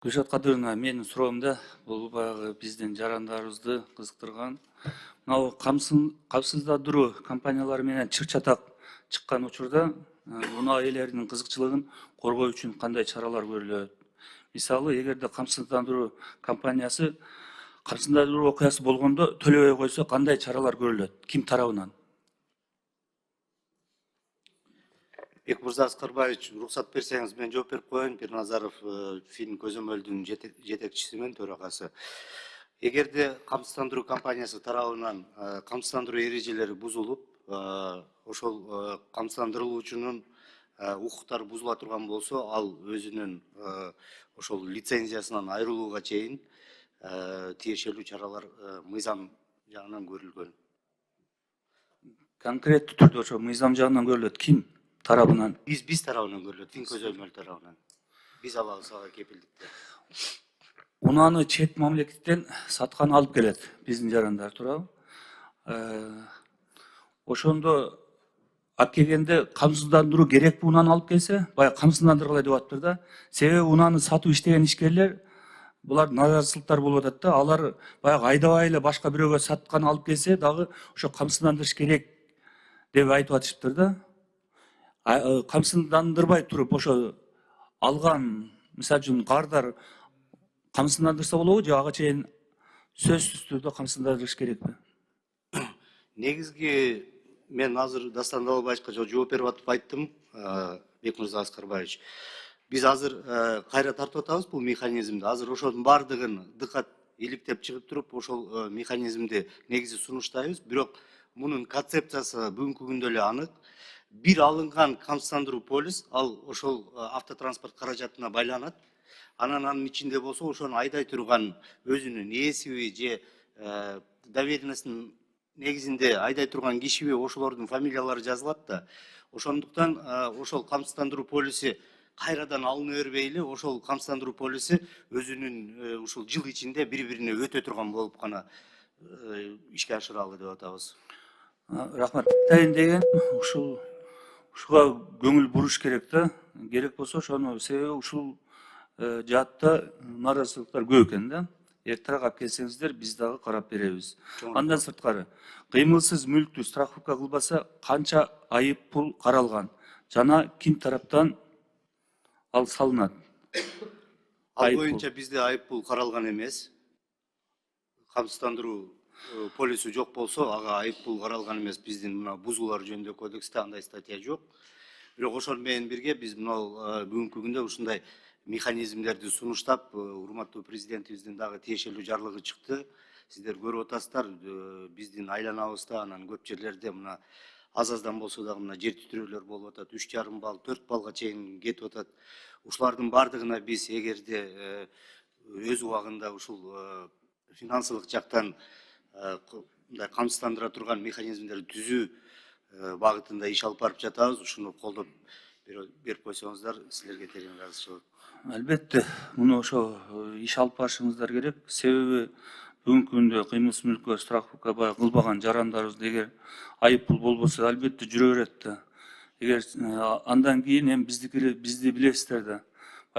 Гүлшат Кадыровна, менин суроомда бул баягы биздин жарандарыбызды кызыктырган мынау камсыздандыруу компаниялары менен чыр чатак чыккан учурда унаа ээлеринин кызыкчылыгын коргоо үчүн кандай чаралар көрүлөт? Мисалы, эгерде камсыздандыруу компаниясы камсыздандыруу окуясы болгондо төлөбөй койсо кандай чаралар көрүлөт? Ким тарабынан? Бекмырза Аскарбаевич, уруксат берсеңиз мен жооп берип коеюн. Пирназаров фильм көзөмөлдүн жетекчиси мен төрагасы. Эгерде камсыздандыруу компаниясы тарабынан камсыздандыруу эрежелери бузулуп, ошол камсыздандырылуучунун укуктары бузула турган болсо, ал өзүнүн ошол лицензиясынан айрылууга чейин тиешелүү чаралар мыйзам жагынан көрүлгөн. Конкреттүү түрдө ошо мыйзам жагынан көрүлөт, ким тарабынан? Биз тарабынан көрүлөт, фильм көзөмөл тарабынан. Биз алабыз ага кепилдикти. Унааны чет мамлекеттен саткан алып келет биздин жарандар, туурабы? Ошондо алып келгенде камсыздандыруу керек унааны алып келсе, баягы камсыздандыргыла деп атыптыр да. Себеби унааны сатып иштеген ишкерлер булар назарсыздыктар болуп атат да. Алар баягы айдабай эле башка бирөөгө саткан алып келсе дагы ошо камсыздандырыш керек деп айтып атышыптыр да. Камсыздандырбай туруп ошо алган, мисалы үчүн кардар камсыздандырса болобу же ага чейин сөзсүз түрдө камсыздандырыш керекпи? Негизги мен азыр Дастан Далалбаевичке жооп берип атып айттым, Бекмырза Аскарбаевич. Биз азыр кайра тартып атабыз бул механизмди. Азыр ошонун баардыгын дыкат иликтеп чыгып туруп, ошол механизмди негизи сунуштайбыз. Бирок мунун концепциясы бүгүнкү күндө эле анык. Бир алынган камсыздандыруу полис, ал ошол автотранспорт каражатына байланат. Анын ичинде болсо, ошону айдай турган өзүнүн ээсиби же доверенностьтун негизинде айдай турган кишиби, ошолордун фамилиялары жазылат да. Ошондуктан ошол камсыздандыруу полиси кайрадан алына бербей эле, ошол камсыздандыруу полиси өзүнүн ушул жыл ичинде бири-бирине өтө турган болуп гана ишке ашыралы деп атабыз. Рахмат. Атайын деген ушуга көңүл буруш керек да. Керек болсо ошону, себеби ушул жаатта наразылыктар көп экен да. Эртерээк алып келсеңиздер, биз дагы карап беребиз. Андан сырткары, кыймылсыз мүлктү страховка кылбаса канча айып пул каралган жана ким тараптан ал салынат? Ал боюнча бизде айып пул каралган эмес. Камсыздандыруу полиси жок болсо, ага айып пул каралган эмес. Биздин мына бузуулар жөнүндө кодексте андай статья жок. Бирок ошол менен бирге биз мына бүгүнкү күндө ушундай механизмдерди сунуштап, урматтуу президентибиздин дагы тиешелүү жарлыгы чыкты. Сиздер көрүп атасыздар, биздин айланабызда, анан көп жерлерде мына аз-аздан болсо дагы мына жер титирөөлөр болуп атат. 3,5 балл, 4 баллга чейин кетип атат. Ушулардын баардыгына биз эгерде өз убагында ушул финансылык жактан мындай камсыздандыра турган механизмдерди түзүү багытында иш алып барып жатабыз. Ушуну колдоп берип койсоңуздар, силерге терең ыраазычылык. Албетте, муну ошо иш алып барышыңыздар керек. Себеби бүгүнкү күндө кыймылсыз мүлккө страховка кылбаган жарандарыбыз эгер айып пул болбосо албетте жүрө берет да. Эгер андан кийин эми бизди билесиздер да.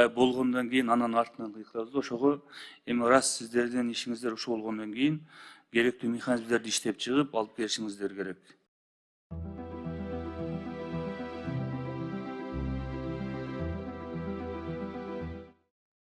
Болгондон кийин анан артынан кыйкырабыз. Ошого эми раз сиздердин ишиңиздер ушул болгондон кийин керектүү механизмдерди иштеп чыгып алып келишиңиздер керек.